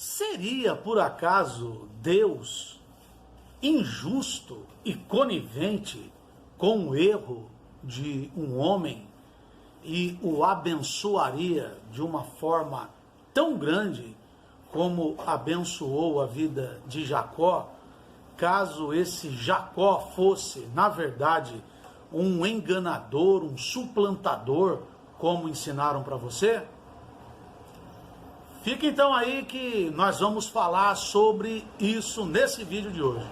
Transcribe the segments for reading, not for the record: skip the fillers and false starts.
Seria, por acaso, Deus injusto e conivente com o erro de um homem e o abençoaria de uma forma tão grande como abençoou a vida de Jacó, caso esse Jacó fosse, na verdade, um enganador, um suplantador, como ensinaram para você? Fica então aí que nós vamos falar sobre isso nesse vídeo de hoje.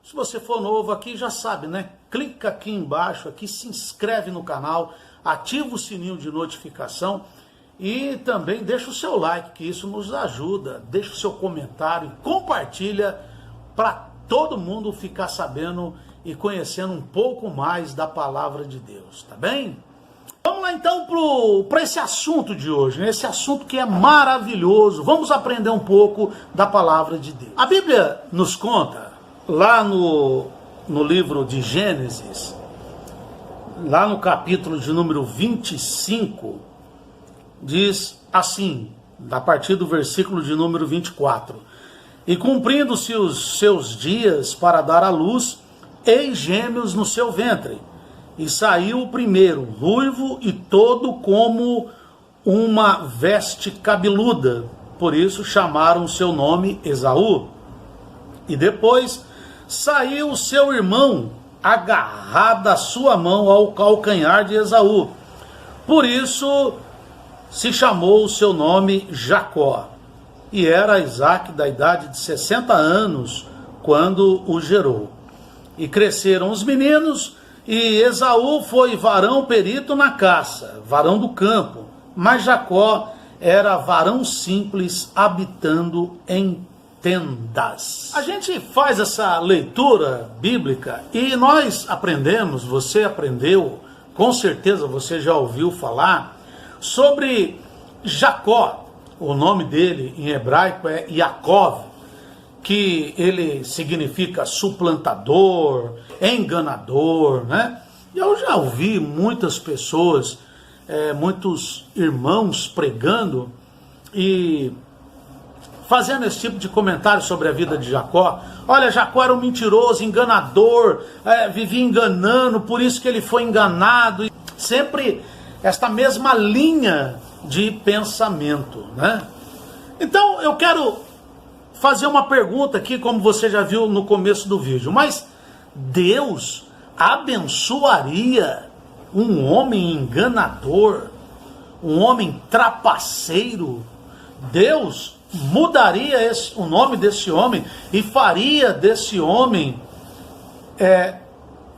Se você for novo aqui, já sabe, né? Clica aqui embaixo, aqui, se inscreve no canal, ativa o sininho de notificação e também deixa o seu like, que isso nos ajuda. Deixa o seu comentário e compartilha para todo mundo ficar sabendo e conhecendo um pouco mais da palavra de Deus, tá bem? Vamos lá então para esse assunto de hoje, né? Esse assunto que é maravilhoso. Vamos aprender um pouco da palavra de Deus. A Bíblia nos conta, lá no livro de Gênesis, lá no capítulo de número 25, diz assim, a partir do versículo de número 24: E cumprindo-se os seus dias para dar à luz, eis gêmeos no seu ventre. E saiu o primeiro, ruivo e todo como uma veste cabeluda. Por isso chamaram o seu nome Esaú. E depois saiu o seu irmão, agarrado a sua mão ao calcanhar de Esaú. Por isso se chamou o seu nome Jacó. E era Isaque da idade de 60 anos, quando o gerou. E cresceram os meninos, e Esaú foi varão perito na caça, varão do campo, mas Jacó era varão simples, habitando em tendas. A gente faz essa leitura bíblica e nós aprendemos, você aprendeu, com certeza você já ouviu falar, sobre Jacó. O nome dele em hebraico é Yaakov, que ele significa suplantador, enganador, né? Eu já ouvi muitas pessoas, muitos irmãos pregando e fazendo esse tipo de comentário sobre a vida de Jacó. Olha, Jacó era um mentiroso, enganador, vivia enganando, por isso que ele foi enganado. Sempre esta mesma linha de pensamento, né? Então eu quero fazer uma pergunta aqui, como você já viu no começo do vídeo. Mas Deus abençoaria um homem enganador, um homem trapaceiro? Deus mudaria o nome desse homem e faria desse homem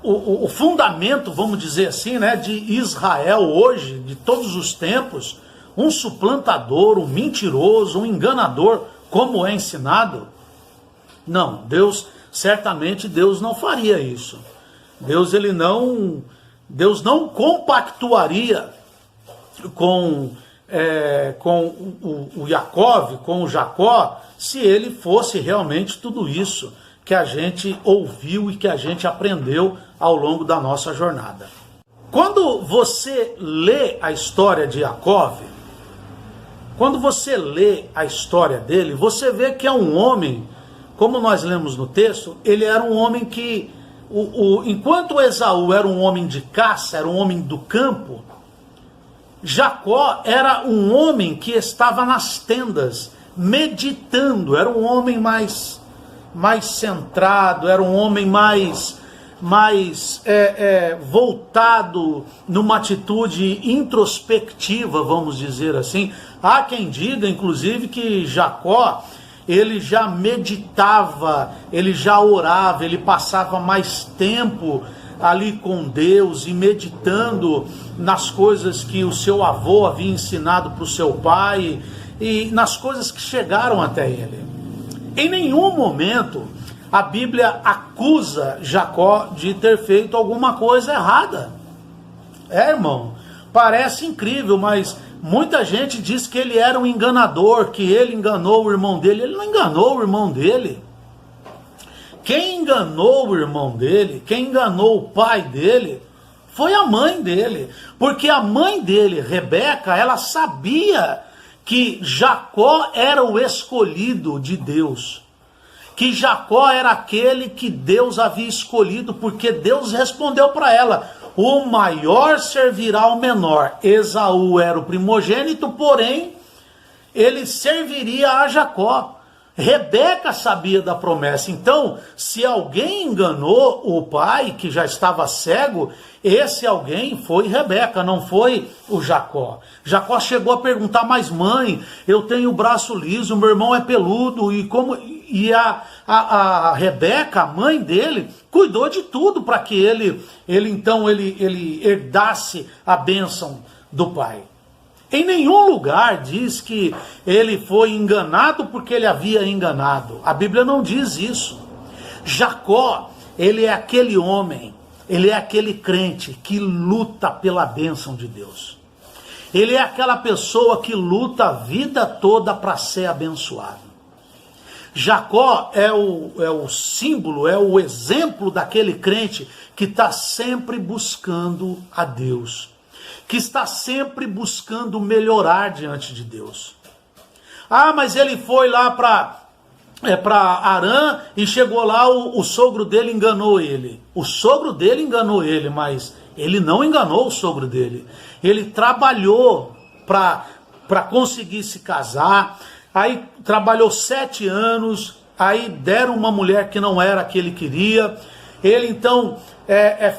o fundamento, vamos dizer assim, né, de Israel hoje, de todos os tempos, um suplantador, um mentiroso, um enganador, como é ensinado? Não, certamente Deus não faria isso. Deus não compactuaria com o Yaakov, com o Jacó, se ele fosse realmente tudo isso que a gente ouviu e que a gente aprendeu ao longo da nossa jornada. Quando você lê a história de Yaakov, quando você lê a história dele, você vê que é um homem, como nós lemos no texto, ele era um homem que, enquanto Esaú era um homem de caça, era um homem do campo, Jacó era um homem que estava nas tendas, meditando, era um homem mais centrado, era um homem mais voltado numa atitude introspectiva, vamos dizer assim. Há quem diga, inclusive, que Jacó, ele já meditava, ele já orava, ele passava mais tempo ali com Deus e meditando nas coisas que o seu avô havia ensinado para o seu pai e nas coisas que chegaram até ele. Em nenhum momento a Bíblia acusa Jacó de ter feito alguma coisa errada. Irmão, parece incrível, mas muita gente diz que ele era um enganador, que ele enganou o irmão dele. Ele não enganou o irmão dele. Quem enganou o irmão dele, quem enganou o pai dele, foi a mãe dele. Porque a mãe dele, Rebeca, ela sabia que Jacó era o escolhido de Deus, que Jacó era aquele que Deus havia escolhido, porque Deus respondeu para ela: o maior servirá ao menor. Esaú era o primogênito, porém ele serviria a Jacó. Rebeca sabia da promessa. Então, se alguém enganou o pai, que já estava cego, esse alguém foi Rebeca, não foi o Jacó. Jacó chegou a perguntar: mas mãe, eu tenho o braço liso, meu irmão é peludo, e a Rebeca, a mãe dele, cuidou de tudo para que ele herdasse a bênção do pai. Em nenhum lugar diz que ele foi enganado porque ele havia enganado. A Bíblia não diz isso. Jacó, ele é aquele homem, ele é aquele crente que luta pela bênção de Deus. Ele é aquela pessoa que luta a vida toda para ser abençoado. Jacó é o símbolo, é o exemplo daquele crente que está sempre buscando a Deus, que está sempre buscando melhorar diante de Deus. Ah, mas ele foi lá para Harã e chegou lá, o sogro dele enganou ele. O sogro dele enganou ele, mas ele não enganou o sogro dele. Ele trabalhou para conseguir se casar, aí trabalhou 7 anos, aí deram uma mulher que não era a que ele queria. Ele então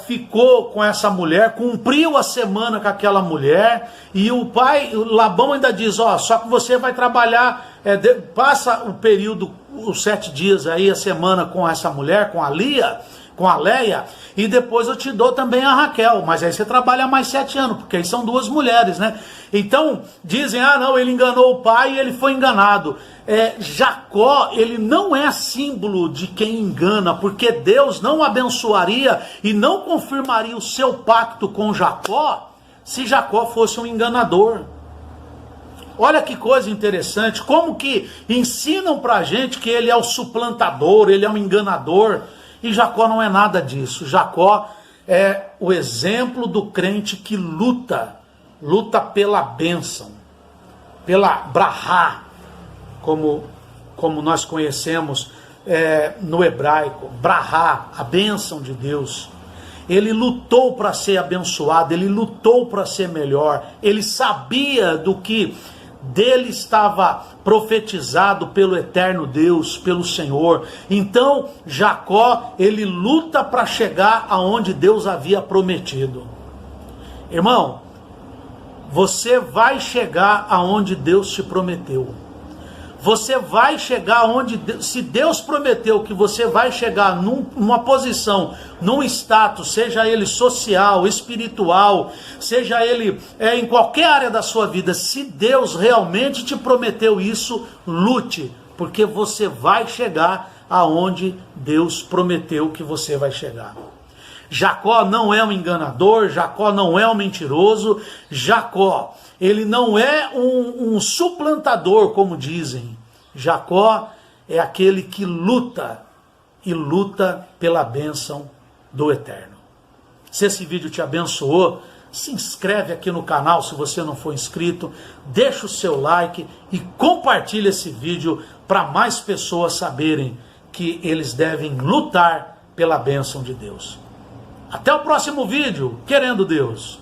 ficou com essa mulher, cumpriu a semana com aquela mulher, e o pai, Labão, ainda diz: ó, só que você vai trabalhar, passa o período, os 7 dias aí, a semana com essa mulher, com a Leia, e depois eu te dou também a Raquel, mas aí você trabalha mais 7 anos, porque aí são 2 mulheres, né? Então, dizem: ah não, ele enganou o pai e ele foi enganado. Jacó, ele não é símbolo de quem engana, porque Deus não abençoaria e não confirmaria o seu pacto com Jacó, se Jacó fosse um enganador. Olha que coisa interessante, como que ensinam pra gente que ele é o suplantador, ele é um enganador, e Jacó não é nada disso. Jacó é o exemplo do crente que luta pela bênção, pela brahá, como nós conhecemos no hebraico, brahá, a bênção de Deus. Ele lutou para ser abençoado, ele lutou para ser melhor, ele sabia do que dele estava profetizado pelo eterno Deus, pelo Senhor. Então Jacó, ele luta para chegar aonde Deus havia prometido. Irmão, você vai chegar aonde Deus te prometeu. Você vai chegar onde, se Deus prometeu que você vai chegar numa posição, num status, seja ele social, espiritual, seja ele em qualquer área da sua vida, se Deus realmente te prometeu isso, lute, porque você vai chegar aonde Deus prometeu que você vai chegar. Jacó não é um enganador, Jacó não é um mentiroso, Jacó, ele não é um suplantador, como dizem. Jacó é aquele que luta, e luta pela bênção do Eterno. Se esse vídeo te abençoou, se inscreve aqui no canal se você não for inscrito, deixa o seu like e compartilha esse vídeo para mais pessoas saberem que eles devem lutar pela bênção de Deus. Até o próximo vídeo, querendo Deus.